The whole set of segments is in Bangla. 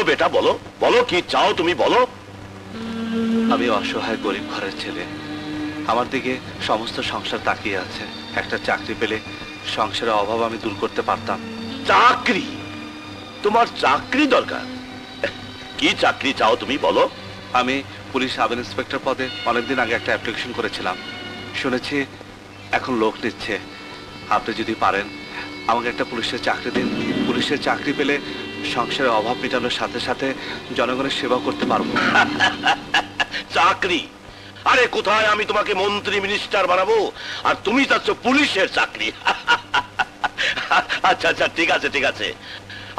বেটা বলো, বলো কি চাও তুমি বলো। আমি অসহায় গরিব ঘরের ছেলে, আমার দিকে সমস্ত সংসার তাকিয়ে আছে। একটা চাকরি পেলে সংসারের অভাব আমি দূর করতে পারতাম। চাকরি? তোমার চাকরি দরকার? কি চাকরি চাও তুমি বলো। আমি পুলিশ সাব ইন্সপেক্টর পদে অনেকদিন আগে একটা অ্যাপ্লিকেশন করেছিলাম, শুনেছি এখন লোক নিচ্ছে। আপনি যদি পারেন আমাকে একটা পুলিশের চাকরি দিন। পুলিশের চাকরি পেলে সংসারের অভাব মেটানোর সাথে সাথে জনগণের সেবা করতে পারবো। চাকরি? আরে কোথায় আমি তোমাকে মন্ত্রী মিনিস্টার বানাবো, আর তুমি চাচ্ছ পুলিশের চাকরি? আচ্ছা আচ্ছা, ঠিক আছে ঠিক আছে,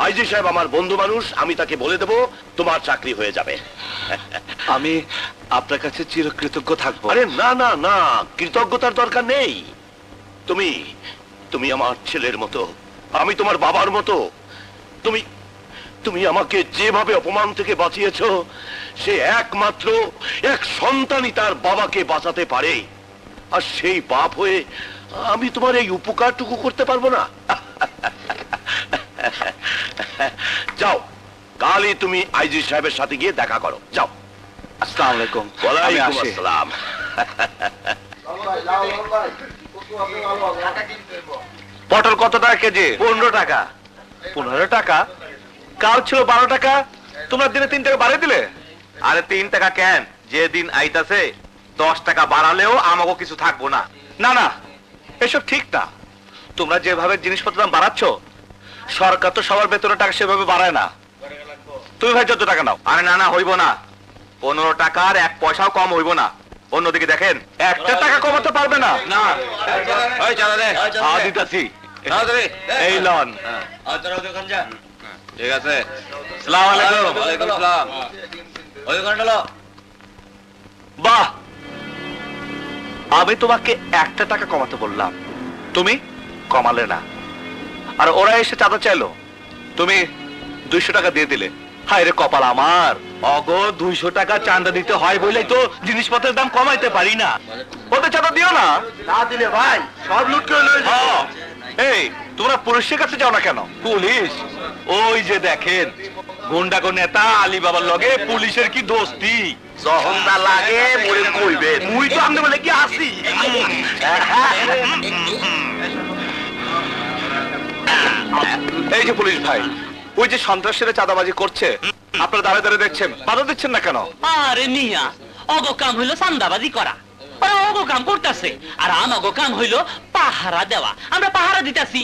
আইজি সাহেব আমার বন্ধু মানুষ, আমি তাকে বলে দেবো তোমার চাকরি হয়ে যাবে। আমি আপনার কাছে চিরকৃতজ্ঞ থাকবো। আরে না না না, কৃতজ্ঞতার দরকার নেই। তুমি তুমি আমার ছেলের মতো, আমি তোমার বাবার মতো। তুমি তুমি আমাকে যেভাবে অপমান থেকে বাঁচিয়েছো, সে একমাত্র এক সন্তানই তার বাবাকে বাঁচাতে পারে। আর সেই বাপ হয়ে আমি তোমার এই উপকারটুকু করতে পারবো না? যাও, কালই তুমি আইজি সাহেবের সাথে গিয়ে দেখা করো, যাও। আসসালামু আলাইকুম। ওয়ালাইকুম আসসালাম। পটল কত টাকা কেজি? 15 টাকা। 15 টাকা? কাল ছিল 12 টাকা, তোমরা দিনে 3 টাকা বাড়িয়ে দিলে। আরে 3 টাকা কেন, যে দিন আইতাছে 10 টাকা বাড়ালেও আমাকে কিছু থাকবো না। না না, এসব ঠিক না। তোমরা যেভাবে জিনিসপত্র দাম বাড়াচ্ছ, সরকার তো সবার বেতনের টাকা সেভাবে বাড়ায় না। তুমি ভাই যত টাকা নাও। আরে না না, হইব না, 15 টাকার 1 পয়সাও কম হইব না। অন্যদিকে দেখেন, 1 টাকা কমাতে পারবে না। না ওই চাঁদা দে। দিতাছি। চাঁদা দে। এই লন। ঠিক আছে, আসসালামু আলাইকুম। ওয়ালাইকুম আসসালাম। ওই দোকানটা লো। বাহ, আমি তোমাকে 1 টাকা কমাতে বললাম, তুমি কমালে না। আর ওরা এসে চাঁদা চাইলো, তুমি 200 টাকা দিয়ে দিলে। হায় রে কপাল আমার। অগো 200 টাকা চাঁদা দিতে হয় বলেই তো জিনিসপত্রের দাম কমাইতে পারি না। ওদের চাঁদা দিও না। না দিলে ভাই সব লুট করে লয়ে যাবে। এই, তোমরা পুলিশের কাছে যাও না কেন? পুলিশ? ওই যে দেখেন, গুন্ডাগো নেতা আলী বাবার লগে পুলিশের কি দোস্তি। যখন তা লাগে মরে কইবেন। মুই তো আমনে বলে কি আসি। এই যে পুলিশ ভাই, ওই যে সন্ত্রাসীরা চাঁদাবাজি করছে, আপনারা দাঁড়িয়ে দাঁড়িয়ে দেখছেন, বাধা দিচ্ছেন না কেন? আরে মিয়া, অগ কাম হইলো চান্দাবাজি করা, ওরা অগ কাম করতেছে, আর আমাগো কাম হইলো পাহারা দেওয়া। আমরা পাহারা দিতাছি।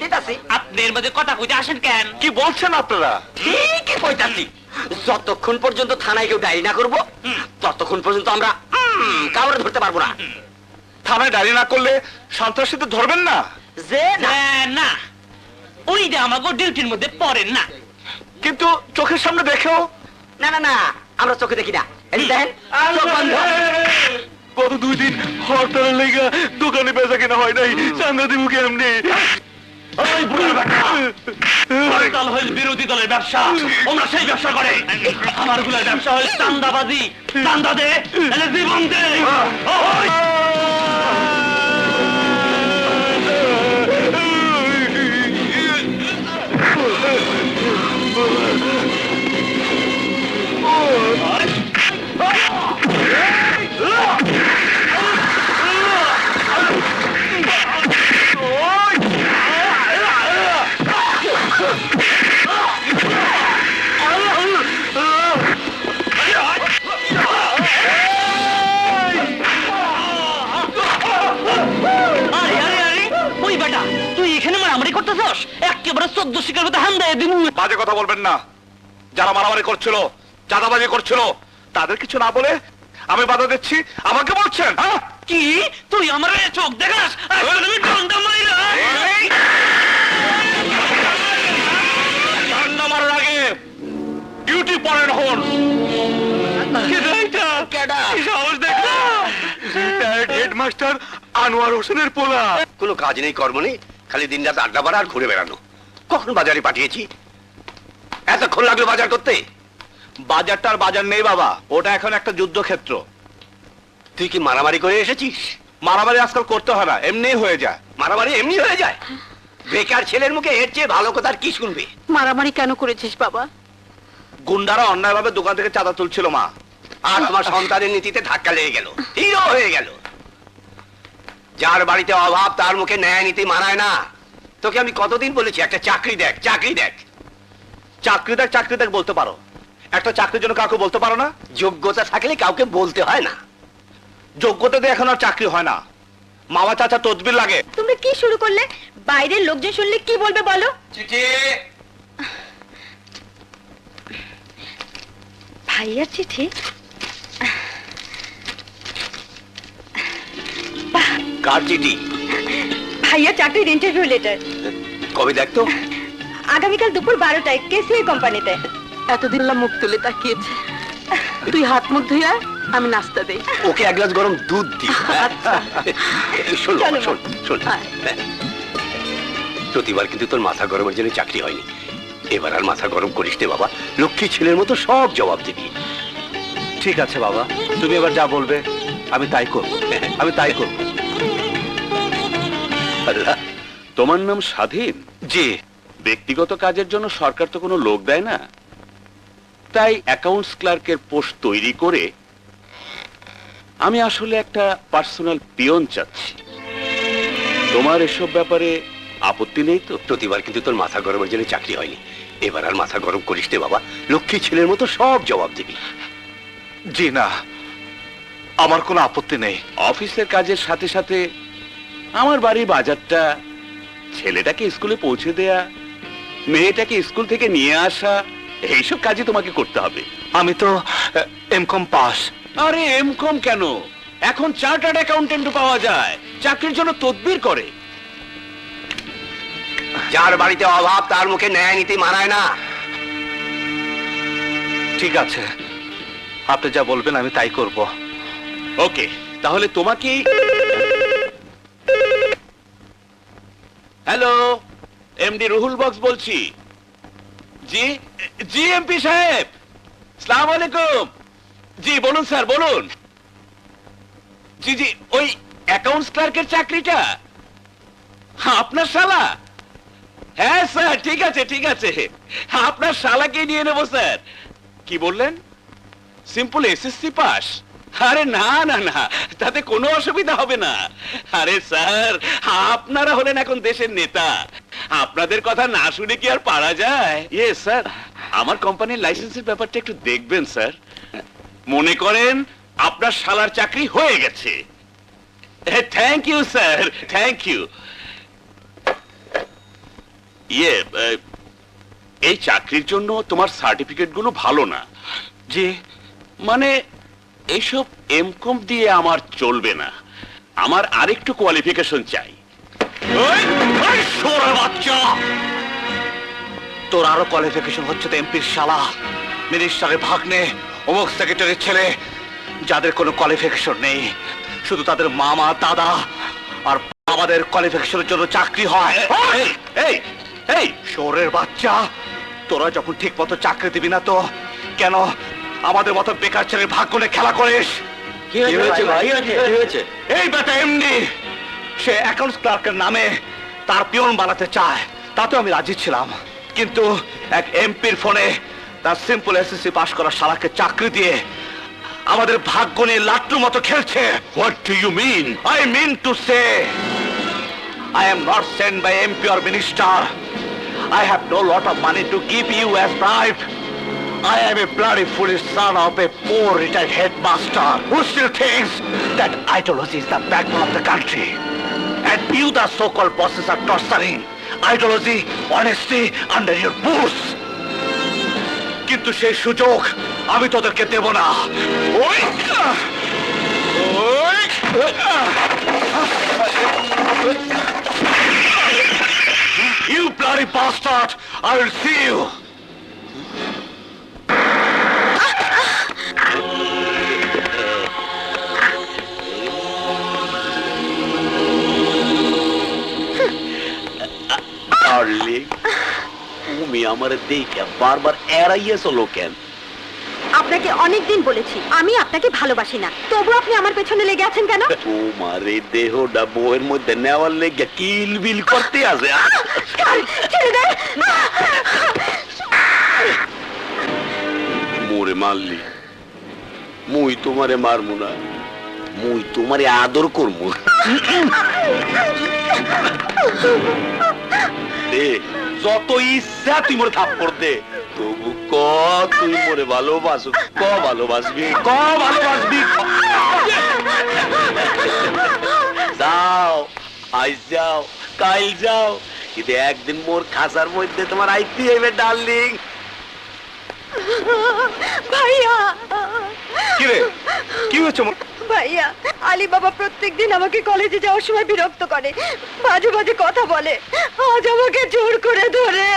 আপনার মধ্যে কথা কইতে আসেন কেন? কি বলছেন আপনারা? ঠিকই কইতাছি, যতক্ষণ পর্যন্ত থানায় কেউ ডায়েরি না করবো, ততক্ষণ পর্যন্ত আমরা কাউরে ধরতে পারবো না। থানায় ডায়েরি না করলে সন্ত্রাসীদের ধরবেন না? যে না, না, ওইটা আমাগো ডিউটির মধ্যে পড়েন না। কিন্তু চোখের সামনে দেখেও। না না না, আমরা চোখে দেখি না। এই দেখেন, চোখ বন্ধ। গত 2 দিন হরতালের লেগে দোকানে বেচা কেনা হয় নাই, চাঁদা দিব কেমনি? হরতাল হইল বিরোধী দলের ব্যবসা, ওরা সেই ব্যবসা করে। আমার গুলার ব্যবসা হইল চান্দাবাজি। চান্দা দে, নাহলে জীবন দে। ওই! আরে আরে আরে, ওই বেটা, তুই এখানে মারামারি করতেছস? একেবারে 14 শিকার মতো হান দেয় দিমু। বাজে কথা বলবেন না। যারা মারামারি করছিল, চাঁদাবাজি করছিল, তাদের কিছু না বলে আমি বাধা দিচ্ছি, আমাকে বলছেন? হ্যাঁ? কি তুই আমার চোখ দেখাস? আজকে আমি ডন্ডা মাইরা ঠান্ডা মারার আগে ডিউটি পড়েন হন। হেডমাস্টার আনোয়ার হোসেনের পোলা। কোনো কাজ নেই, কর্ম নেই, খালি দিন রাত আড্ডা মারা আর ঘুরে বেড়ানো। কখন বাজারে পাঠিয়েছি? এতক্ষণ লাগলো বাজার করতে? বাজারটার বাজার নেই বাবা, ওটা এখন একটা যুদ্ধক্ষেত্র। তুই কি মারামারি করে এসেছিস? মারামারি আজকাল করতে হয় না, এমনিই হয়ে যায়। মারামারি এমনি হয়ে যায়? বেকার ছেলের মুখে এর চেয়ে ভালো কথা আর কি শুনবে? মারামারি কেন করেছিস বাবা? গুন্ডারা অন্যায়ভাবে দোকান থেকে চাঁদা তুলছিল মা। আর তোমার সন্তানের নীতিতে ধাক্কা লেগে গেল, হিরো হয়ে গেল। যার বাড়িতে অভাব তার মুখে ন্যায় নীতি মানায় না। তোকে আমি কতদিন বলেছি একটা চাকরি দেখ, চাকরি দেখ। চাকরি দেখ বলতে পারো, একটা চাকরির জন্য কাউকে বলতে পারো না? যোগ্যতা থাকলে কাউকে বলতে হয় না। যোগ্যতা দিয়ে এখন আর চাকরি হয় না, মামা চাচা তদবির লাগে। তোমরা কি শুরু করলে? বাইরের লোকজন শুনলে কি বলবে বলো? ভাইয়ার চিঠি? কার চিঠি? ভাইয়া চাকরির ইন্টারভিউ লেটার। কবে দেখতো? আগামীকাল দুপুর 12টায় কেসিআই কোম্পানিতে। এতদিন মুখ তুলে তাকিয়েছে, তুই হাত মুখ ধুইয়া আমি নাস্তা দেই। ওকে এক গ্লাস গরম দুধ দি। শোন বাবা, চলো, শোন শোন, আয়। প্রতিবার কিন্তু তোর মাথা গরমের জন্য চাকরি হয়নি। এবার আর মাথা গরম করিস নে বাবা, লক্ষ্মী ছেলের মতো সব জবাব দিবি। ঠিক আছে বাবা, তুমি এবার যা বলবে আমি তাই করব, আমি তাই করব। আল্লাহ, তোমার নাম স্বাধীন? জি। ব্যক্তিগত কাজের জন্য সরকার তো কোনো লোক দেয় না, তাই অ্যাকাউন্টস ক্লার্কের পোস্ট তৈরি করে আমি আসলে একটা পার্সোনাল পিয়ন চাচ্ছি। তোমার এসব ব্যাপারে আপত্তি নেই তো? প্রতিবার কিন্তু তোর মাথা গরমের জন্য চাকরি হয়নি। এবার আর মাথা গরম করিস নে বাবা, লক্ষ্মী ছেলের মতো সব জবাব দিবি। জি না, আমার কোনো আপত্তি নেই। অফিসের কাজের সাথে সাথে আমার বাড়ির বাজারটা, ছেলেটাকে স্কুলে পৌঁছে দেয়া, মেয়েটাকে স্কুল থেকে নিয়ে আসা, এইসব কাজই তোমাকে করতে হবে। আমি তো এমকম পাস। আরে এমকম কেন, এখন চার্টার্ড অ্যাকাউন্টেন্টও পাওয়া যায়, চাকরির জন্য তদবির করে। যার বাড়িতে অভাব তার মুখে ন্যায় নীতি মানায় না। ঠিক আছে, আপনি যা বলবেন আমি তাই করব। ওকে, তাহলে তোমাকে। হ্যালো, এমডি রুহুল বক্স বলছি। জি জি এমপি সাহেব, সালাম আলাইকুম। জি বলুন স্যার, বলুন। জি জি, ওই অ্যাকাউন্টস ক্লার্কের চাকরিটা আপনার শালা? হ্যাঁ স্যার, ঠিক আছে ঠিক আছে, আপনার শালাকে নিয়ে নেবো স্যার। কি বললেন? Simple SSC pass? আরে না না না, তাতে কোনো অসুবিধা হবে না। আরে স্যার, আপনারা হলেন এখন দেশের নেতা, আপনাদের কথা না শুনে কি আর পারা যায়? ইয়ে স্যার, আমার কোম্পানির লাইসেন্সের ব্যাপারটা একটু দেখবেন স্যার। মনে করেন আপনার শালার চাকরি হয়ে গেছে। Thank you sir, thank you. ইয়ে, এই চাকরির জন্য তোমার সার্টিফিকেট গুলো ভালো না। জি। মানে এইসব এমকম দিয়ে আমার চলবে না, আমার আরেকটু কোয়ালিফিকেশন চাই। বাচ্চা, তোর আরো কোয়ালিফিকেশন হচ্ছে তো এমপির শালা, মিনিস্টারের ভাগ্নে, অমুক সেক্রেটারির ছেলে, যাদের কোনো কোয়ালিফিকেশন নেই, শুধু তাদের মামা দাদা আর আমাদের কোয়ালিফিকেশনের জন্য চাকরি হয়। এই এই এই, শোরের বাচ্চা, তোরা যখন ঠিক মতো চাকরি দিবি না তো কেন আমাদের মতো বেকার ছেলের ভাগ্য নিয়ে খেলা করিস? কি হয়েছে ভাই? কি হয়েছে? এই বেটা এমনি, সে অ্যাকাউন্টস ক্লার্কের নামে তার পিয়ন বানাতে চায়, তাতে আমি রাজি ছিলাম, কিন্তু এক এমপির ফোনে তার সিম্পল এসএসসি পাস করা শালাকে চাকরি দিয়ে আমাদের ভাগ্য নিয়ে লাট্টুর মতো খেলছে। What do you mean? I mean to say, I am not sent by MP or minister. I have no lot of money to give you as bribe. I am a bloody foolish son of a poor retired headmaster who still thinks that ideology is the backbone of the country. And you, the so-called bosses, are torturing ideology, honesty under your boots. কিন্তু সেই সুযোগ আমি তোদেরকে দেব না। ওই ওই You bloody bastard! I will see you! Darling, তুমি আমার দেখে বারবার এড়াইয়েছো কেন? আপনাকে অনেকদিন বলেছি আমি আপনাকে ভালোবাসি না, তবু আপনি আমার পেছনে লেগে আছেন কেন? তোমার এই দেহটা বউয়ের মধ্যে নেওয়ার লেগে কিলবিল করতে আছে। ছেড়ে দেন। মোরে মারলি, মুই তোমারে মারমু না, মুই তোমারে আদর করবো। দে যত ইচ্ছা তুই মোরে থাপ্পড় দে, তবু ক তুই মোরে ভালোবাসো, ক ভালোবাসবি, ক ভালোবাসবি। যাও আজ যাও কাল যাও, কিন্তু একদিন মোর খাসার মধ্যে তোমার আইতে হইবে ডার্লিং। ভাইয়া কি রে কি হয়েছে মোর? ভাইয়া, আলী বাবা প্রত্যেকদিন আমাকে কলেজে যাওয়ার সময় বিরক্ত করে, বাজে বাজে কথা বলে। আজ আমাকে জোর করে ধরে।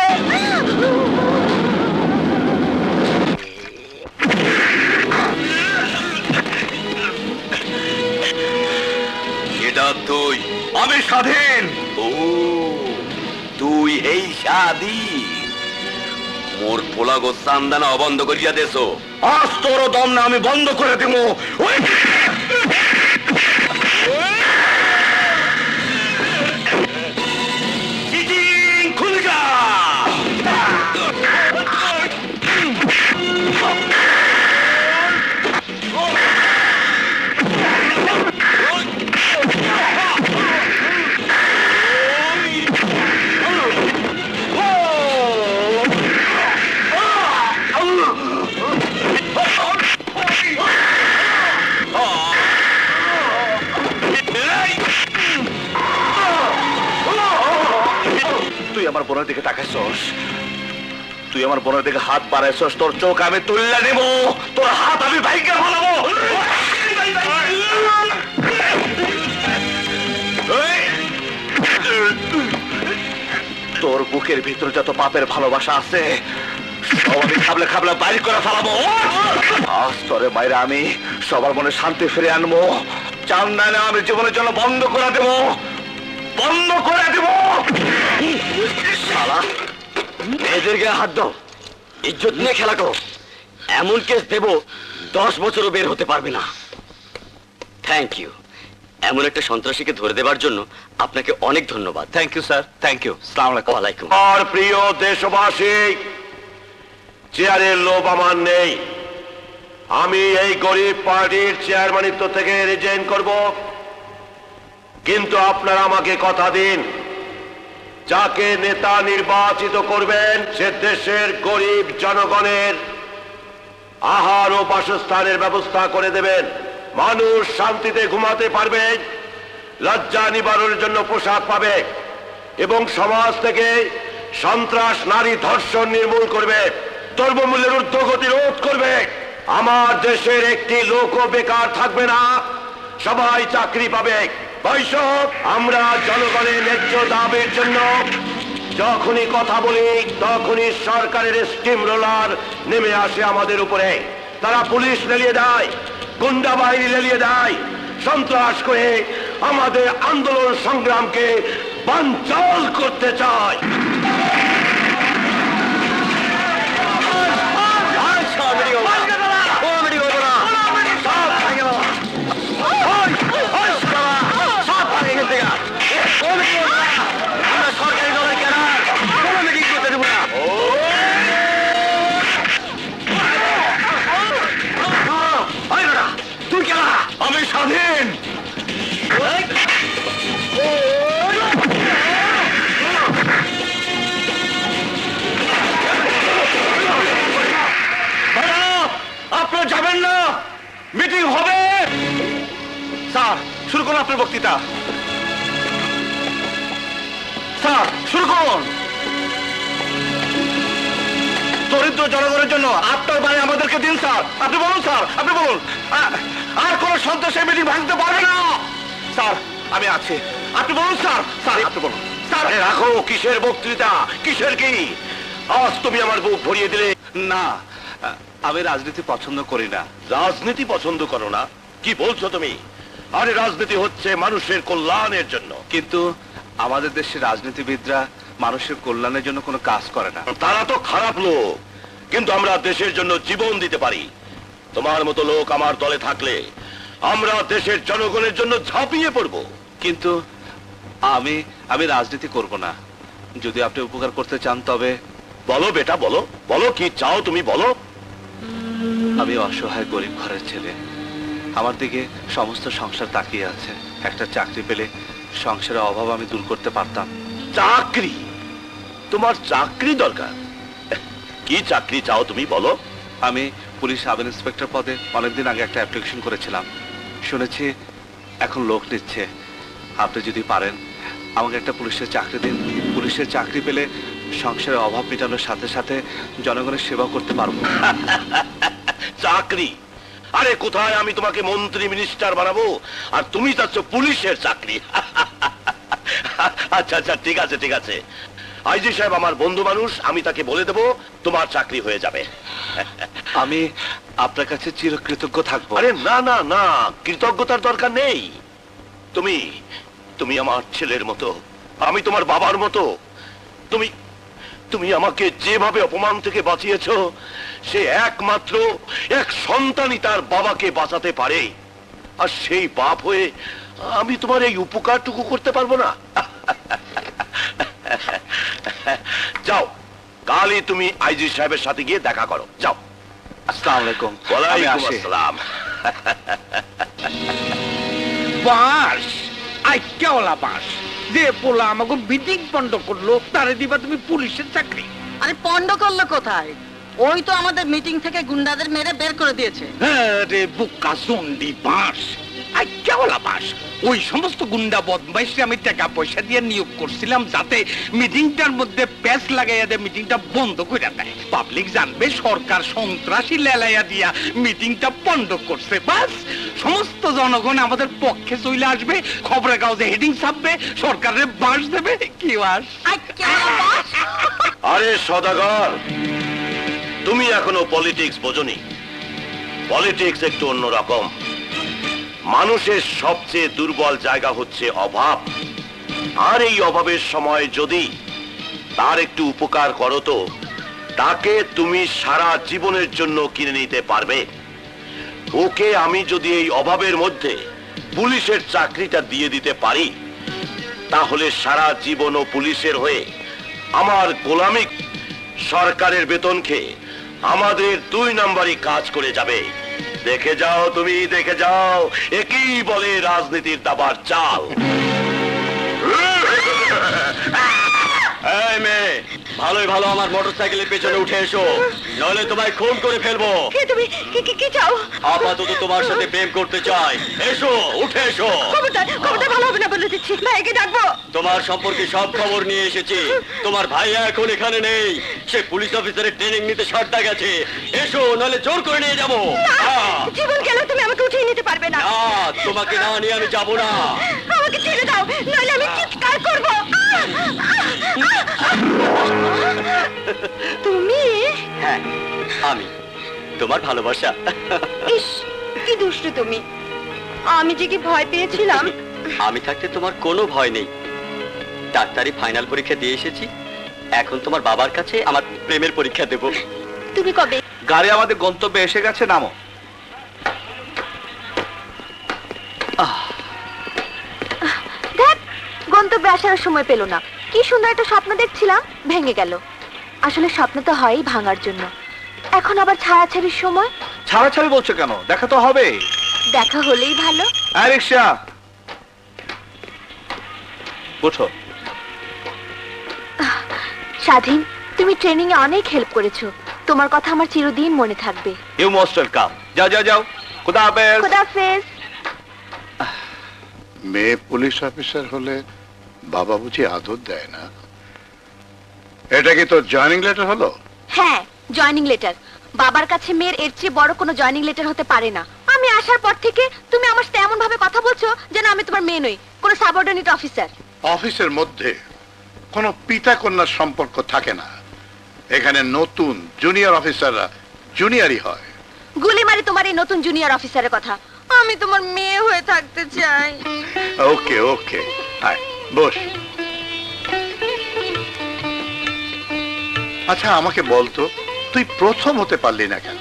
এটা তুই? আমি স্বাধীন। ও তুই এই শাদি মোর পোলা গো চান্দানা অবন্ধ করিয়া দেছো। আজ তোর দম না আমি বন্ধ করে দিব। তুই আমার বোনের দিকে তাকাইছস, তুই আমার বোনের দিকে হাত বাড়াইছস, তোর চোখ আমি তুললে নেব, তোর হাত আমি ভাইকে ফলাবো। তোর বুকের ভিতরে যত পাপের ভালোবাসা আছে সব আমি খাবলে খাবলে বাইর করে ফেলাবো। আজ তোরে বাইরে আমি সবার মনে শান্তি ফিরে আনবো। চান না আমি জীবনের জন্য বন্ধ করে দেব, বন্ধ করে দেব। শালা মেয়েদের গায়ে হাত দাও, ইজ্জত নিয়ে খেলা করো, এমন কেস দেব 10 বছরও বের হতে পারবে না। থ্যাংক ইউ, এমন একটা সন্ত্রাসীকে ধরে দেবার জন্য আপনাকে অনেক ধন্যবাদ। Thank you sir, thank you. সালাম আলাইকুম। ওয়ালাইকুম। আমার প্রিয় দেশবাসী, চেয়ারের লোভ আমার নেই। আমি এই গরিব পার্টির চেয়ারম্যানিত্ব থেকে রিজাইন করব, কিন্তু আপনারা আমাকে কথা দিন, যাকে নেতা নির্বাচিত করবেন সে দেশের গরিব জনগণের আহার ও বাসস্থানের ব্যবস্থা করে দেবেন, মানুষ শান্তিতে ঘুমাতে পারবে, লজ্জা নিবারণের জন্য পোশাক পাবে এবং সমাজ থেকে সন্ত্রাস, নারী ধর্ষণ নির্মূল করবে, দ্রব্যমূল্যের ঊর্ধ্বগতি রোধ করবে। আমার দেশের একটি লোকও বেকার থাকবে না, সবাই চাকরি পাবে। বৈষব আমরা জনগণের ন্যায্য দাবির জন্য যখনই কথা বলি তখনই সরকারের স্টিম রোলার নেমে আসে আমাদের উপরে। তারা পুলিশ লেলিয়ে দেয়, গুন্ডা বাহিনী লেলিয়ে দেয়, সন্ত্রাস করে আমাদের আন্দোলন সংগ্রামকে বানচাল করতে চায়। আমি স্বাধীন। আপনারা যাবেন না, মিটিং হবে। স্যার শুরু করুন আপনার বক্তৃতা। স্যার শুরু করুন। দরিদ্র জনগণের জন্য আপনার বাড়ি আমাদেরকে দিন স্যার। আপনি বলুন স্যার, আপনি বলুন। আর কোন সন্ত্রাসের মিটিং ভাঙতে পারবে না স্যার, আমি আছি। আপনি বলুন স্যার। স্যার আপনি বলুন স্যার। রাখো, কিসের বক্তৃতা, কিসের কি? আজ তুমি আমার বুক ভরিয়ে দিলে। না, আমি রাজনীতি পছন্দ করি না। রাজনীতি পছন্দ করো না? কি বলছো তুমি? আরে রাজনীতি হচ্ছে মানুষের কল্যাণের জন্য। কিন্তু আমাদের দেশের রাজনীতিবিদরা মানুষের কল্যাণের জন্য কোনো কাজ করে না। তারা তো খারাপ লোক, কিন্তু আমরা দেশের জন্য জীবন দিতে পারি। তোমার মতো লোক আমার দলে থাকলে আমরা দেশের জনগণের জন্য ঝাঁপিয়ে পড়ব। কিন্তু আমি রাজনীতি করব না। যদি আপনি উপকার করতে চান তবে। বলো বেটা, বলো বলো, কি চাও তুমি বলো। আমি অসহায় গরিব ঘরের ছেলে। আমার দিকে সমস্ত সংসার তাকিয়ে আছে। একটা চাকরি পেলে সংসারের অভাব আমি দূর করতে পারতাম। চাকরি? তোমার চাকরি দরকার? কি চাকরি চাও তুমি, বলো? আমি পুলিশ সাব ইন্সপেক্টর পদে অনেকদিন আগে একটা অ্যাপ্লিকেশন করেছিলাম। শুনেছি এখন লোক নিচ্ছে। আপনি যদি পারেন আমাকে একটা পুলিশের চাকরি দিন। পুলিশের চাকরি পেলে সংসারের অভাব মেটানোর সাথে সাথে জনগণের সেবা করতে পারবো। চাকরি? আরে কোথায় আমি তোমাকে মন্ত্রী মিনিস্টার বানাবো, আর তুমি চাচ্ছ পুলিশের চাকরি? আচ্ছা আচ্ছা, ঠিক আছে ঠিক আছে। আইজি সাহেব আমার বন্ধু মানুষ, আমি তাকে বলে দেবো তোমার চাকরি হয়ে যাবে। আমি আপনার কাছে চিরকৃতজ্ঞ থাকবো। আরে না না না, কৃতজ্ঞতার দরকার নেই। তুমি তুমি আমার ছেলের মতো, আমি তোমার বাবার মতো। তুমি তুমি আমাকে যেভাবে অপমান থেকে বাঁচিয়েছো, সে একমাত্র এক সন্তানই তার বাবাকে বাঁচাতে পারে। আর সেই বাপ হয়ে আমি তোমার এই উপকারটুকু করতে পারবো না? যাও, কালই তুমি আইজি সাহেবের সাথে গিয়ে দেখা করো, যাও। আসসালামু আলাইকুম। আমি ওয়ালাইকুম আসি। আসসালাম। বাস আইক্যাওয়ালা বাস যে পোলা আমাকে মিটিং বন্ধ করলো, তারে দিবা তুমি পুলিশের চাকরি? আরে পন্ড করলো কোথায়? ওই তো আমাদের মিটিং থেকে গুন্ডাদের মেরে বের করে দিয়েছে। হ্যাঁ রে বুকা জন্ডি বাস, আইক্যাওয়ালা বাস। ওই সমস্ত গুন্ডা বদমাইশে আমি টাকা পয়সা দিয়ে নিয়োগ করছিলাম যাতে মিটিংটার মধ্যে প্যাচ লাগাইয়া দিয়ে মিটিংটা বন্ধ করে দেয়। পাবলিক জানবে সরকার সন্ত্রাসী লেলাইয়া দিয়া মিটিংটা বন্ধ করছে। বাস সমস্ত জনগণ আমাদের পক্ষে চলে আসবে, খবরের কাগজে হেডিং ছাপবে, সরকারের বাস দেবে। কি বাস? আরে সদাগর, তুমি এখনো পলিটিক্স বোঝনি। পলিটিক্স একটু অন্যরকম। মানুষের সবচেয়ে দুর্বল জায়গা হচ্ছে অভাব। আর এই অভাবের সময় যদি তার একটু উপকার করো, তো তাকে তুমি সারা জীবনের জন্য কিনে নিতে পারবে। ওকে আমি যদি এই অভাবের মধ্যে পুলিশের চাকরিটা দিয়ে দিতে পারি, তাহলে সারা জীবন ও পুলিশের হয়ে আমার গোলামি সরকারের বেতন খেয়ে আমাদের 2 নাম্বারই কাজ করে যাবে। দেখে যাও, তুমি দেখে যাও, একই বলে রাজনীতির দাবার চাল। এই মেয়ে, ভালোই ভালো আমার মোটরসাইকেলের পেছনে উঠে এসো, নইলে তোমায় খুন করে ফেলবো। কে তুমি? কি চাও? আপাতত তোমার সাথে প্রেম করতে চাই। এসো, উঠে এসো। খবরদার ভালো হবে না বলে দিচ্ছি। ভাইকে ডাকবো। তোমার সম্পর্কে সব খবর নিয়ে এসেছি। তোমার ভাই এখন এখানে নেই, সে পুলিশ অফিসারের ট্রেনিং নিতে সারদা গেছে। এসো, নইলে জোর করে নিয়ে যাবো। জীবন গেল, তুমি আমাকে উঠিয়ে নিতে পারবে না। না, তোমাকে না নিয়ে আমি যাবো না। আমাকে ছেড়ে দাও, নইলে আমি চিৎকার করব। তুমি? হ্যাঁ, আমি তোমার ভালোবাসা। ইস, কি দুষ্টু তুমি। আমি যে কি ভয় পেয়েছিলাম। আমি থাকতে তোমার কোনো ভয় নেই। ডাক্তারি ফাইনাল পরীক্ষা দিয়ে এসেছি, এখন তোমার বাবার কাছে আমার প্রেমের পরীক্ষা দেব। তুমি কবে? গাড়ি আমাদের গন্তব্যে এসে গেছে, নামো। দেখ, গন্তব্যে আসার সময় পেল না। কি সুন্দর একটা স্বপ্ন দেখছিলাম, ভেঙে গেল। আসলে স্বপ্ন তো হয়ই ভাঙার জন্য। এখন আবার ছাড়াছাড়ির সময়। ছাড়াছাড়ি বলছো কেন? দেখা তো হবে। দেখা হলেই ভালো। রিক্সা ওঠো। স্বাধীন, তুমি ট্রেনিং এ অনেক হেল্প করেছো। তোমার কথা আমার চিরদিন মনে থাকবে। You most welcome. যাও যাও যাও, খুদা হাফেজ। খোদাফেজ। মেয়ে পুলিশ অফিসার হলে বাবা বুঝি আদর দেয় না? এটা কি তোর জয়েনিং লেটার হলো? হ্যাঁ, জয়েনিং লেটার। বাবার কাছে মেয়ের এর চেয়ে বড় কোনো জয়েনিং লেটার হতে পারে না। আমি আসার পর থেকে তুমি আমার সাথে এমন ভাবে কথা বলছো যেন আমি তোমার মেয়ে নই, কোনো সাবঅর্ডিনেট অফিসার। অফিসের মধ্যে কোনো পিতা কন্যার সম্পর্ক থাকে না। এখানে নতুন জুনিয়র অফিসাররা জুনিয়রই হয়। গুলি মারি তোমার এই নতুন জুনিয়র অফিসারের কথা। আমি তোমার মেয়ে হয়ে থাকতে চাই। ওকে ওকে, আয় বস। আচ্ছা আমাকে বলতো, তুই প্রথম হতে পারলি না কেন?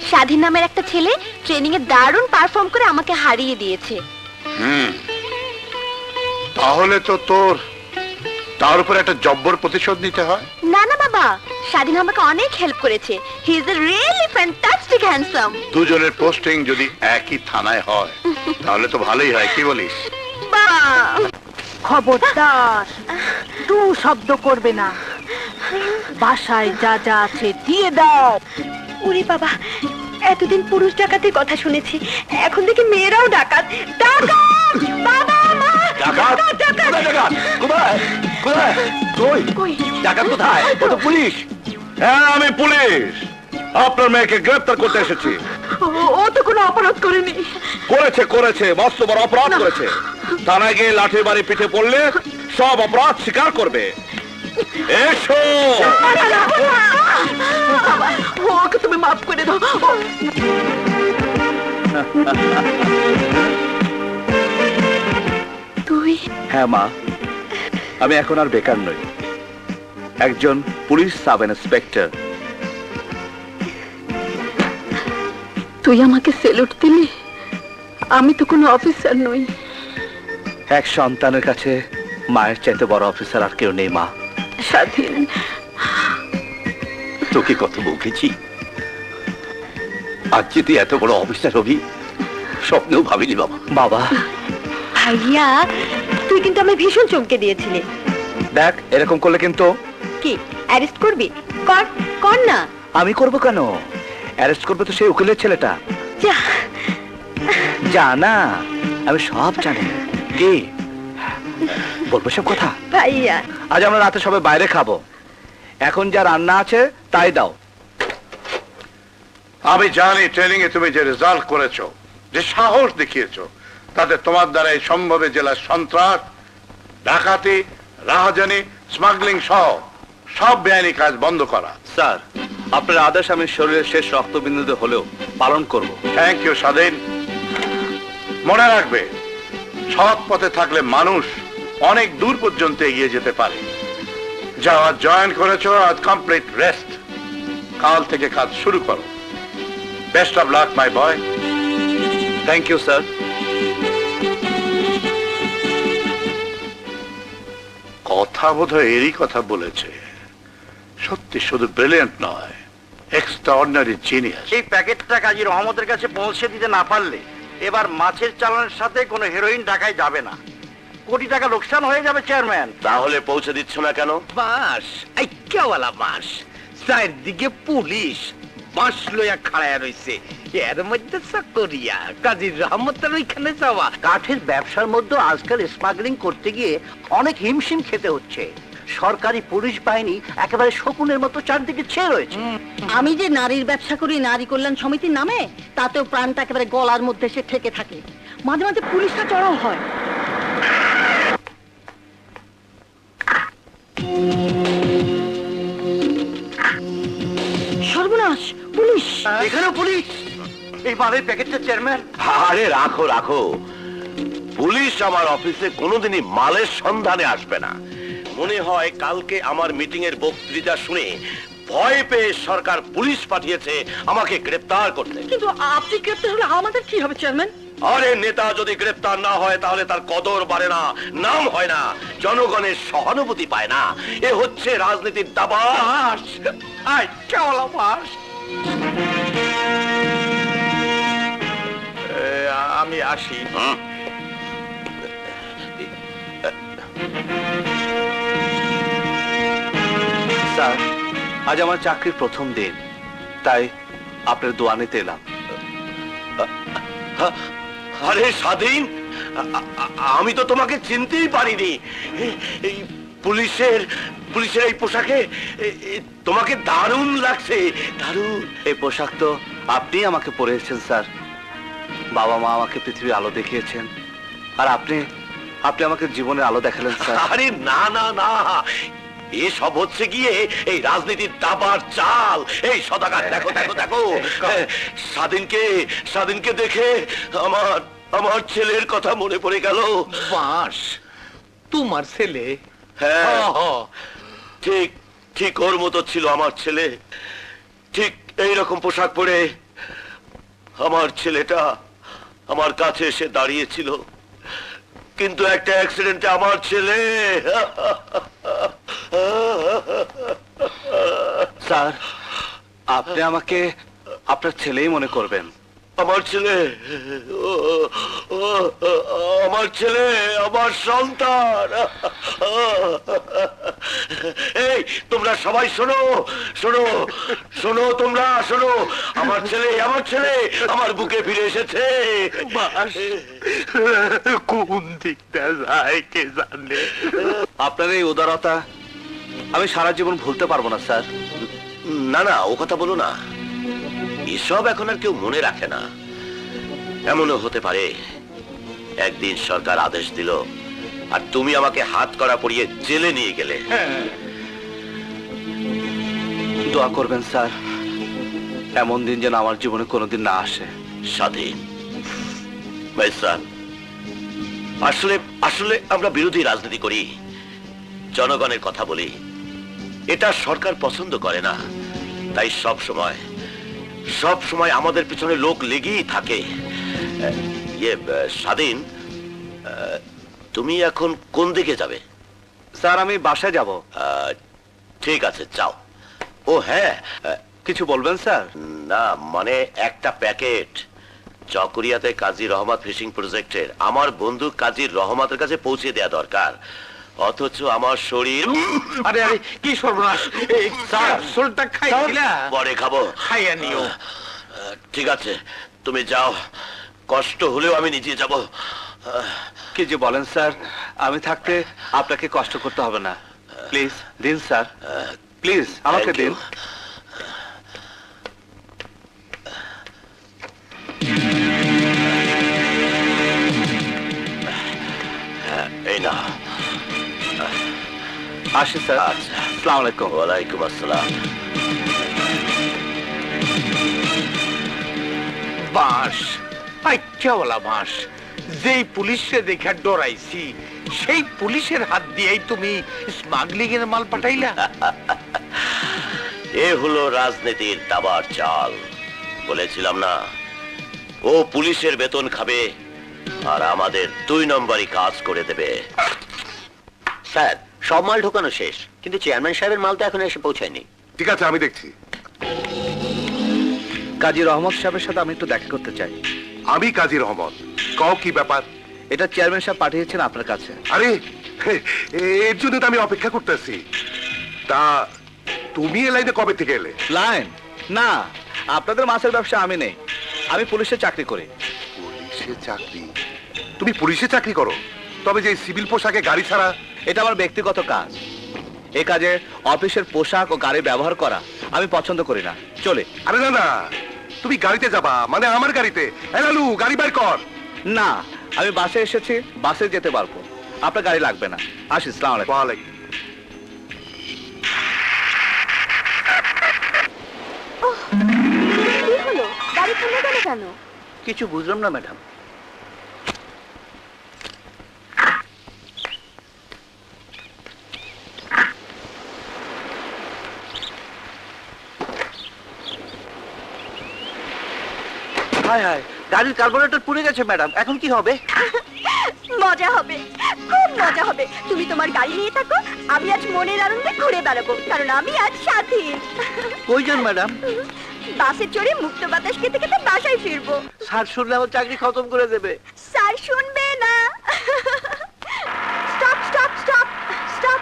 স্বাধীন নামের একটা ছেলে ট্রেনিং এ দারুণ পারফর্ম করে আমাকে হারিয়ে দিয়েছে। তাহলে তো তোর তার উপর একটা জব্বর প্রতিশোধ নিতে হয়। না না বাবা, স্বাধীন আমাকে অনেক হেল্প করেছে। He is a really fantastic handsome. দুজনের পোস্টিং যদি একই থানায় হয় তাহলে তো ভালোই হয়, কি বলিস? খবরদার, তু শব্দ করবে না। বাসায় যা যা আছে দিয়ে দাও। উরি বাবা, এতদিন পুরুষ ডাকাতের কথা শুনেছি, এখন দেখি মেয়েরাও ডাকাত। ডাকাত! বাবা, মা! ডাকাত? ডাকাত! কোথায় ডাকাত? কোথায়? কোথায়? কই? কই? ডাকাত কোথায়? ও তো পুলিশ। হ্যাঁ, আমি পুলিশ। আপনার মেয়েকে গ্রেফতার করতে এসেছি। ও তো কোনো অপরাধ করেনি। করেছে মস্ত বড় অপরাধ করেছে। থানায় গিয়ে লাঠির বাড়ি পিঠে পড়লে সব অপরাধ স্বীকার করবে। এসো। ওকে তুমি মাফ করে দাও। তুই? হ্যাঁ মা, আমি এখন আর বেকার নই, একজন পুলিশ সাব ইন্সপেক্টর। তুই আমাকে সেলুট দিলি? আমি তো কোনো অফিসার নই। এক সন্তানের কাছে মায়ের চাইতে বড় অফিসার আর কেউ নেই মা। স্বাধীন, তোকে কত বকেছি, আজ যে তুই এত বড় অফিসার হবি স্বপ্নেও ভাবিনি বাবা। বাবা ভাইয়া, তুই কিন্তু আমায় ভীষণ চমকে দিয়েছিলি। দেখ, এরকম করলে কিন্তু। কি অ্যারেস্ট করবি? কর, কর না। আমি করব কেন? অ্যারেস্ট করবে তো সেই উকিলের ছেলেটা। যা। জানা, আমি সব জানি। কি বলবো সব কথা? ভাইয়া, আজ আমরা রাতে সবাই বাইরে খাবো, এখন যা রান্না আছে তাই দাও। আমি জানি ট্রেনিং এ তুমি যে রেজাল্ট করেছো, যে সাহস দেখিয়েছো, তাতে তোমার দ্বারা এই সম্ভবে জেলার সন্ত্রাস, ডাকাতি, রাহাজানি, স্মাগলিং সহ সব বেআইনি কাজ বন্ধ করা। স্যার, আপনার আদেশ আমি শরীরের শেষ রক্তবিন্দুতে হলেও পালন করব। থ্যাংক ইউ স্বাধীন। মনে রাখবে, সৎ পথে থাকলে মানুষ অনেক দূর পর্যন্ত এগিয়ে যেতে পারে। যাওয়া জয়েন করেছো, আজ কমপ্লিট রেস্ট। কাল থেকে কাজ শুরু করো। Best of luck my boy. Thank you sir. কথা বোধহয় এরই কথা বলেছে। সত্যি শুধু ব্রিলিয়ান্ট নয়, এক্সট্রাঅর্ডিনারি জিনিয়াস। এই প্যাকেটটা কাজী রহমতের কাছে পৌঁছে দিতে না পারলে এবার মাছের চালানের সাথে কোনো হেরোইন ঢাকায় যাবে না। কোটি টাকা লোকসান হয়ে যাবে চেয়ারম্যান। তাহলে পৌঁছে দিচ্ছ না কেন? বাস আইক্যাওয়ালা বাস, চারদিকে পুলিশ বাস লইয়া খাড়ায়া রইছে, এর মধ্যে চাকরিয়া কাজী রহমতের ওইখানে যাওয়া। কাঠের ব্যবসার মধ্যে আজকাল স্মাগলিং করতে গিয়ে অনেক হিমশিম খেতে হচ্ছে। সরকারি পুলিশ বাহিনী একেবারে শকুনের মতো চারদিকে ছেয়ে রয়েছে। আমি যে নারীর ব্যবসা করি নারী কল্যাণ সমিতির নামে, তাতেও প্রাণটা একেবারে গলার মধ্যে এসে ঠেকে থাকে। মাঝে মাঝে পুলিশটা চড়াও হয়। সর্বনাশ, পুলিশ! এখানেও পুলিশ? এই মালের প্যাকেটটা চেয়ারম্যান। আরে রাখো রাখো, পুলিশ আমার অফিসে কোনোদিনই মালের সন্ধানে আসবে না। মনে হয় কালকে আমার মিটিং এর বক্তৃতা শুনে ভয় পেয়ে সরকার পুলিশ পাঠিয়েছে আমাকে গ্রেফতার করতে। কিন্তু আপনি গ্রেপ্তার হলে আমাদের কি হবে চেয়ারম্যান? আরে নেতা যদি গ্রেফতার না হয় তাহলে তার কদর বাড়ে না, নাম হয় না, জনগণের সহানুভূতি পায় না। এ হচ্ছে রাজনীতির দাবাস। আইক্যাওয়ালা বাস। আমি আসি। স্যার, আজ আমার চাকরির প্রথম দিন, তাই আপনার দোয়া নিতে এলাম। আরে স্বাধীন, আমি তো তোমাকে চিনতেই পারিনি। এই পুলিশের এই পোশাকে তোমাকে দারুণ লাগছে, দারুণ। এই পোশাক তো আপনি আমাকে পরিয়েছেন স্যার। বাবা মা আমাকে পৃথিবীর আলো দেখিয়েছেন, আর আপনি আমাকে জীবনের আলো দেখালেন স্যার। আরে না না না, এসব হচ্ছে গিয়ে এই রাজনীতির দাবার চাল। এই সদাগর, দেখো দেখো দেখো, স্বাধীনকে দেখে আমার ছেলের কথা মনে পড়ে গেল। বাস, তোমার ছেলে? হ্যাঁ, ঠিক ঠিক ওর মতো ছিল আমার ছেলে। ঠিক এইরকম পোশাক পরে আমার ছেলেটা আমার কাছে এসে দাঁড়িয়েছিল, কিন্তু একটা অ্যাক্সিডেন্টে আমার ছেলে। আপনি আমাকে আপনার ছেলেই মনে করবেন। আমার ছেলে, আমার ছেলে, আমার সন্তান। এই তোমরা সবাই শোনো, শোনো, শোনো, তোমরা শোনো, আমার ছেলে, আমার ছেলে আমার বুকে ফিরে এসেছে। কোন দিকটা যায় কে জানে। আপনার এই উদারতা আমি সারা জীবন ভুলতে পারবো না স্যার। না না, ও কথা বলো না, এসব এখন আর কেউ মনে রাখে না। এমনও হতে পারে একদিন সরকার আদেশ দিল আর তুমি আমাকে হাত করা পরিয়ে জেলে নিয়ে গেলে। দোয়া করবেন স্যার, এমন দিন যেন আমার জীবনে কোনোদিন না আসে। স্বাধীন ভাইসান, আসলে আসলে আমরা বিরোধী রাজনীতি করি, জনগণের কথা বলি। এটা সরকার পছন্দ করে না, তাই সব সময় আমাদের পিছনে লোক লেগেই থাকে। স্বাধীন, তুমি এখন কোন দিকে যাবে? স্যার আমি বাসায় যাব। ঠিক আছে, যাও। ও হ্যাঁ, কিছু বলবেন স্যার? না মানে একটা প্যাকেট চকরিয়াতে কাজী রহমত ফিশিং প্রজেক্টের আমার বন্ধু কাজী রহমতের কাছে পৌঁছে দেয়া দরকার, অথচ আমার শরীর। আরে আরে কি সর্বনাশ! এই ক্যাপসুলটা খাইছিলা? পরে খাবো। খাইয়া নিও। ঠিক আছে, তুমি যাও, কষ্ট হলেও আমি নিজে যাব। কি যে বলেন স্যার, আমি থাকতে আপনাকে কষ্ট করতে হবে না। প্লিজ দিন স্যার, প্লিজ আমাকে Thank দিন। you. এই না। আসি স্যার। আচ্ছা, আসসালামু আলাইকুম। ওয়ালাইকুম আসসালাম। বাঁশ, আচ্ছাওয়ালা বাঁশ। যেই পুলিশে দেখা ডরাইছি, সেই পুলিশের হাত দিয়েই তুমি স্মাগলিং এর মাল পাঠাইলা। এ হলো রাজনীতির দাবার চাল। বলেছিলাম না, ও পুলিশের বেতন খাবে আর আমাদের 2 নম্বরই কাজ করে দেবে। স্যার সব মাল ঢোকানো শেষ, কিন্তু চেয়ারম্যান সাহেবের মাল তো এখন এসে পৌঁছায়নি। ঠিক আছে, আমি দেখছি। কাজী রহমত সাহেবের সাথে আমি একটু দেখা করতে চাই। আমি কাজী রহমত। কও কি ব্যাপার? এটা চেয়ারম্যান সাহেব পাঠিয়েছেন আপনার কাছে। আরে এর জন্য তো আমি অপেক্ষা করতেছি। তা তুমি এ লাইনে কবে থেকে এলে? লাইন না, আপনাদের মাছের ব্যবসা আমি নেই, আমি পুলিশে চাকরি করি। পুলিশে চাকরি? তুমি পুলিশে চাকরি করো? তবে যে সিভিল পোশাকে গাড়ি ছাড়া? এটা আমার ব্যক্তিগত কাজ। এই কাজে অফিসের পোশাক ও গাড়ি ব্যবহার করা আমি পছন্দ করি না। চলে। আরে না না, তুমি গাড়িতে যাবা মানে আমার গাড়িতে। এ লালু, গাড়ি বের কর। না, আমি বাসে এসেছি, বাসে যেতে পারবো, আপনার গাড়ি লাগবে না। আসি। আসসালামু আলাইকুম। ওয়ালাইকুম। কি হলো, গাড়ি থেমে গেল কেন? কিছু বুঝলাম না ম্যাডাম। হায় হায়, গাড়ির কার্বোরেটর পুড়ে গেছে ম্যাডাম, এখন কি হবে? মজা হবে, খুব মজা হবে। তুমি তোমার গাড়ি নিয়ে থাকো, আমি আজ মনের আনন্দে ঘুরে বেড়াবো, কারণ আমি আজ স্বাধীন। কইজন ম্যাডাম? বাসে চড়ে মুক্ত বাতাস খেতে খেতে বাসায় ফিরবো। স্যার শুনলে আমার চাকরি খতম করে দেবে। স্যার শুনবে না। Stop stop stop stop.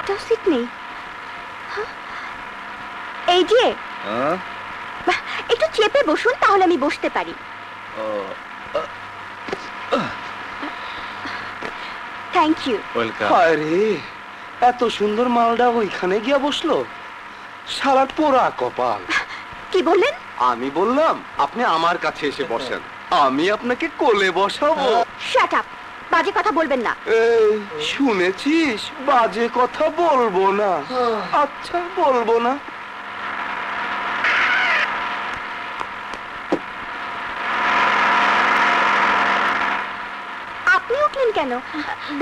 তো সিট নেই। এই যে একটু চেপে বসুন, তাহলে আমি বসতে পারি। Thank you. ওয়েলকাম। আরে এত সুন্দর মালটা ওইখানে গিয়া বসলো, সারা পোড়া কপাল। কি বললেন? আমি বললাম আপনি আমার কাছে এসে বসেন, আমি আপনাকে কোলে বসাবো। শাট আপ, বাজে কথা বলবেন না। এই শুনেছিস, বাজে কথা বলবো না। আচ্ছা বলবো না। আপনি উঠলেন কেন?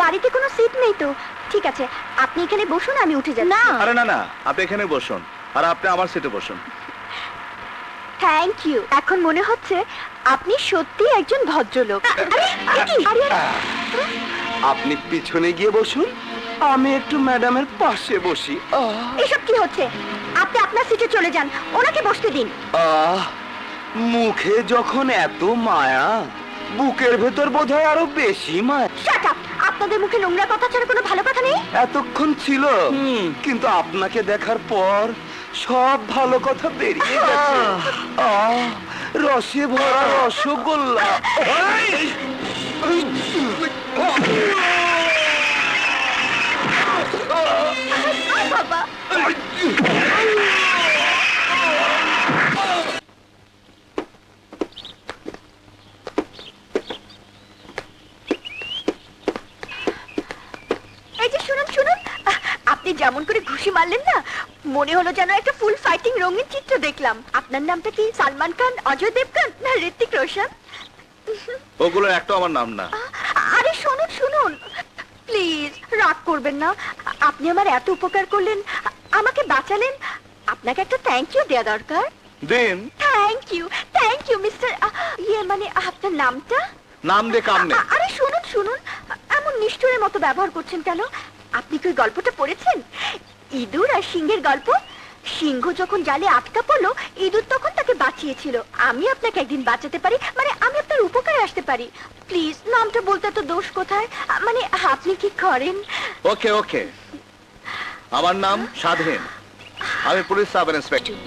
গাড়িতে কোনো সিট নেই তো। ঠিক আছে, আপনি এখানে বসুন, আমি উঠে যাচ্ছি। না, আরে না না, আপনি এখানে বসুন আর আপনি আমার সিটে বসুন। Thank you. এখন মনে হচ্ছে আপনি সত্যি একজন ভদ্রলোক। আরে, আরে, আরে, আপনি পিছনে গিয়ে বসুন, আমি একটু ম্যাডামের পাশে বসি। এসব কি হচ্ছে? আপনি আপনার সিটে চলে যান, ওনাকে বসতে দিন। মুখে যখন এত মায়া, বুকের ভেতর বোধহয় আরো বেশি মায়া। Shut up! আপনাদের মুখে নোংরা কথা ছাড়া কোনো ভালো কথা নেই? এতক্ষণ ছিল, কিন্তু আপনাকে দেখার পর সব ভালো কথা বেরিয়ে গেছে। রসে ভরা রসগোল্লা। বাবা, এই যে শুনুন শুনুন, আপনি যেমন করে ঘুষি মারলেন না, মনে হলো যেন একটা ফুল ফাইটিং রঙিন চিত্র দেখলাম। আপনার নামটা কি সালমান খান, অজয় দেবগান না ঋত্বিক রোশন? ওগুলো একটা আমার নাম না। আরে শুনুন শুনুন, প্লিজ রাগ করবেন না। আপনি আমার এত উপকার করলেন, আমাকে বাঁচালেন, আপনাকে একটা থ্যাংক ইউ দেওয়া দরকার। দিন। থ্যাংক ইউ মিস্টার, ইয়ে মানে আপনার নামটা? নাম দে কাম নেই। আরে শুনুন শুনুন, এমন নিষ্ঠুরের মতো ব্যবহার করছেন কেন? আপনি কি ওই গল্পটা পড়েছেন, ইঁদুর আর সিংহের গল্প? সিংহ যখন জালে আটকা পড়লো, ইঁদুর তখন তাকে বাঁচিয়েছিল। আমি আপনাকে একদিন বাঁচাতে পারি, মানে আমি আপনার উপকারে আসতে পারি। প্লিজ নামটা বলতে তো দোষ কোথায়? মানে আপনি কি করেন? ওকে ওকে, আমার নাম স্বাধীন, আমি পুলিশ সাব ইন্সপেক্টর।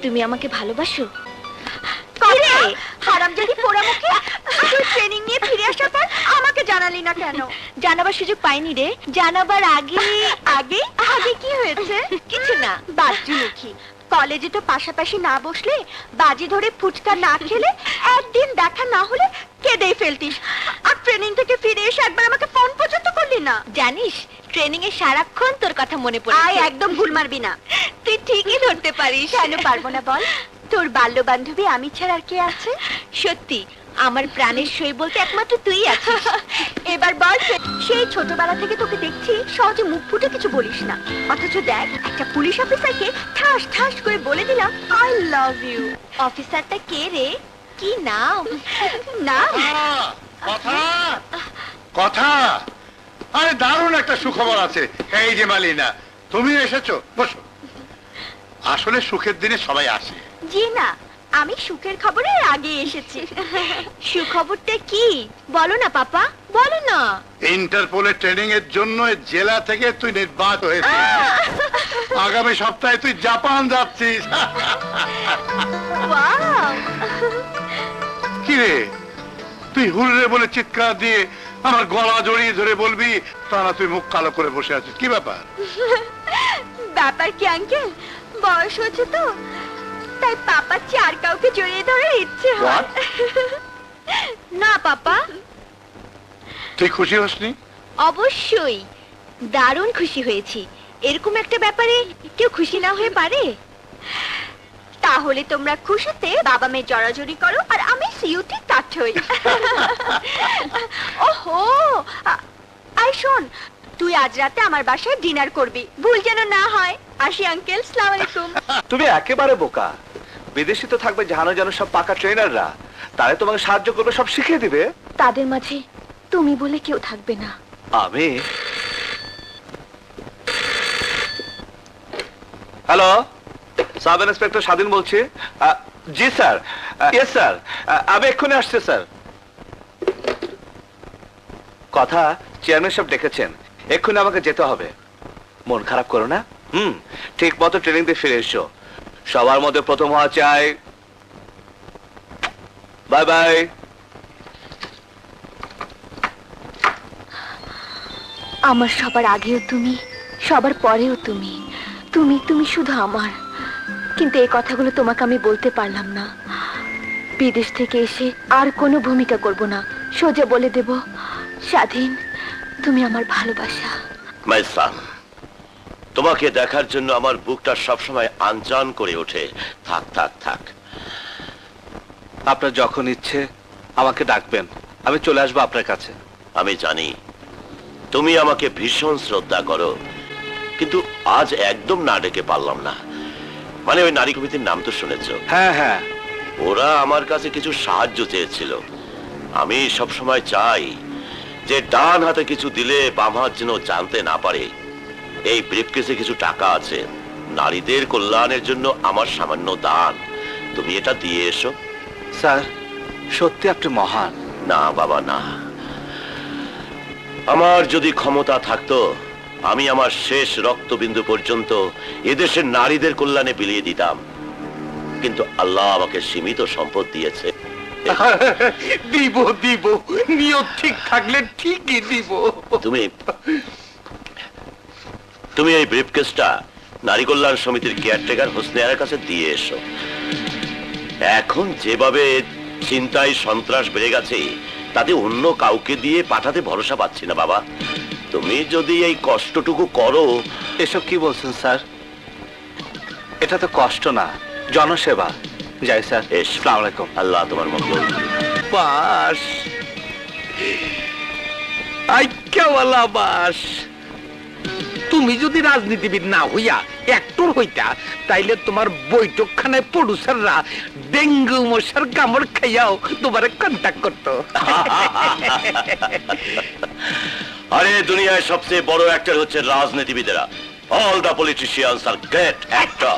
তুমি আমাকে ভালোবাসো? কিরে হারামজাদি পোড়ামুখী, তুই ট্রেনিং নিয়ে ফিরে আসার পর আমাকে জানালি না কেন? জানাবার সুযোগ পাইনি রে। জানাবার আগে আগে আগে কি হয়েছে? কিছু না, বাজুমুখী। কলেজে তো পাশাপাশি না বসলে, বাজি ধরে ফুচকা না খেলে, একদিন দেখা না হলে কেঁদেই ফেলতিস। আর ট্রেনিং থেকে ফিরে এসে একবার আমাকে ফোন পর্যন্ত করলি না। জানিস ট্রেনিং এ সারাক্ষণ তোর কথা মনে পড়ে। আয় একদম ভুল মারবি না। তুই ঠিকই ধরতে পারিস। কেন পারবো না বল? তোর বাল্য বান্ধবী আমি ছাড়া আর কে আছে? সত্যি আমার প্রাণের সই বলতে একমাত্র তুই আছিস। এবার বল, সেই ছোটবেলা থেকে তোকে দেখছি, সহজে মুখ ফুটে কিছু বলিস না, অথচ দেখ একটা পুলিশ অফিসারকে ঠাস ঠাস করে বলে দিলাম আই লাভ ইউ। অফিসারটা কে রে? কি নাম? নাম? কথা কথা, আরে দারুণ একটা সুখবর আছে। এই যে মালিনা, তুমি এসেছো, বসো। আসলে সুখের দিনে সবাই আসে। জি না, আমি সুখের খবরের আগে এসেছি। সুখবরটা কি বলো না পাপা, বলো না। ইন্টারপোলের ট্রেনিং এর জন্য জেলা থেকে তুই নির্বাচিত হয়েছিস। আগামী সপ্তাহে তুই জাপান যাচ্ছিস। ওয়াও! কি রে, তুই হুররে বলে চিৎকার দিয়ে আমার গলা জড়িয়ে ধরে বলবি, তা না তুই মুখ কালো করে বসে আছিস, কি ব্যাপার? ব্যাপার কি আঙ্কেল, বয়স হচ্ছে তো, তাই পাপার চেয়ে আর কাউকে জড়িয়ে ধরার ইচ্ছে হয়। না পাপা। তুই খুশি হসনি? অবশ্যই দারুণ খুশি হয়েছি। এরকম একটা ব্যাপারে কেউ খুশি না হয়ে পারে? তাহলে তোমরা খুশিতে বাবা মেয়ে জড়াজড়ি করো, আর আমি সিউটি কাট হই। ওহো, আই শোন, তুই আজ রাতে আমার বাসায় ডিনার করবি, ভুল যেন না হয়। আসি আঙ্কেল, আসসালামু আলাইকুম। তুমি একেবারে বোকা। বিদেশি তো থাকবে জানো জানো সব পাকা ট্রেনাররা, তারা তোমাকে সাহায্য করবে, সব শিখিয়ে দিবে। তাদের মাঝে তুমি বলে কেউ থাকবে না। আমি? হ্যালো, সাব ইন্সপেক্টর স্বাধীন বলছি। জি স্যার, ইয়েস স্যার, আমি এক্ষুনি আসছি স্যার। কথা চেয়ারম্যান সাহেব ডেকেছেন, এক্ষুনি আমাকে যেতে হবে। মন খারাপ করো না, ঠিক মতো ট্রেনিং দিয়ে ফিরে এসো। সবার মধ্যে প্রথম হওয়া চাই। Bye bye. আমার সবার আগেও তুমি, সবার পরেও তুমি, তুমি তুমি শুধু আমার। কিন্তু এই কথাগুলো তোমাকে আমি বলতে পারলাম না। বিদেশ থেকে এসে আর কোনো ভূমিকা করব না, সোজা বলে দেব, স্বাধীন তুমি আমার ভালোবাসা। মাই সান, তোমাকে দেখার জন্য আমার বুকটা সবসময় আনজান করে ওঠে। থাক থাক থাক। আপনার যখন ইচ্ছে আমাকে ডাকবেন, আমি চলে আসবো আপনার কাছে। আমি জানি তুমি আমাকে ভীষণ শ্রদ্ধা করো, কিন্তু আজ একদম না ডেকে পারলাম না। মানে ওই নারী কমিটির নাম তো শুনেছো? হ্যাঁ হ্যাঁ। ওরা আমার কাছে কিছু সাহায্য চেয়েছিল। আমি সবসময় চাই যে ডান হাতে কিছু দিলে বাম হাত যেন জানতে না পারে। এই ব্রিফকেসে কিছু টাকা আছে, নারীদের কল্যাণের জন্য আমার সামান্য দান। তুমি এটা দিয়ে এসো। স্যার সত্যি আপনি মহান। না বাবা না, আমার যদি ক্ষমতা থাকতো আমি আমার শেষ রক্তবিন্দু পর্যন্ত এদেশের নারীদের কল্যাণে বিলিয়ে দিতাম, কিন্তু আল্লাহ আমাকে সীমিত সম্পদ দিয়েছে। দিব দিব, নিয়ত ঠিক থাকলে ঠিকই দিব। তুমি এই ব্রিফকেসটা নারী কল্যাণ সমিতির কেয়ারটেকার হোসনে কাছে দিয়ে এসো। এখন যেভাবে চিন্তায় সন্ত্রাস বেড়ে গেছে, তাতে অন্য কাউকে দিয়ে পাঠাতে ভরসা পাচ্ছি না বাবা। তুমি যদি এই কষ্টটুকু করো। এসব কি বলছেন স্যার? এটা তো কষ্ট না, জনসেবা। যাই স্যার। আসসালামু আলাইকুম। আল্লাহ তোমার মঙ্গল। বাস আইক্যাওয়ালা বাস, তুমি যদি রাজনীতিবিদ না হইয়া অ্যাক্টর হইতা, তাইলে তোমার বৈঠকখানায় প্রডিউসাররা ডেঙ্গু মশার কামড় খাইয়াও তোমার কন্ট্যাক্ট করতো। আরে দুনিয়ায় সবচেয়ে বড় অ্যাক্টর হচ্ছে রাজনীতিবিদেরা। All the politicians are great actor.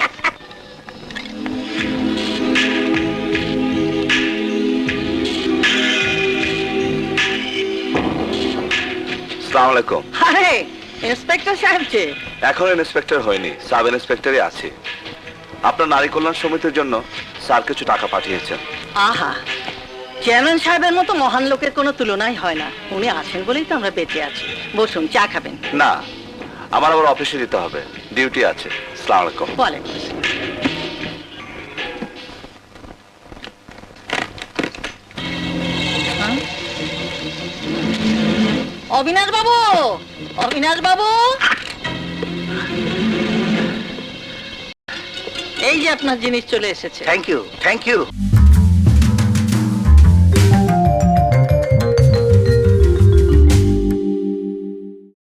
আসসালামু আলাইকুম। আরে ইন্সপেক্টর সাহেব যে? এখন ইন্সপেক্টর হয়নি, সাব ইন্সপেক্টরই আছে। আপনার নারী কল্যাণ সমিতির জন্য স্যার কিছু টাকা পাঠিয়েছেন। আহা, চেয়ারম্যান সাহেবের মতো মহান লোকের কোনো তুলনাই হয় না। উনি আছেন বলেই তো আমরা বেঁচে আছি। বসুন, চা খাবেন? না, আমার আবার অফিসে যেতে হবে, ডিউটি আছে। আসসালামু আলাইকুম। বলেন। অবিনাশ বাবু, অবিনাশ বাবু, এই যে আপনার জিনিস চলে এসেছে। Thank you, thank you.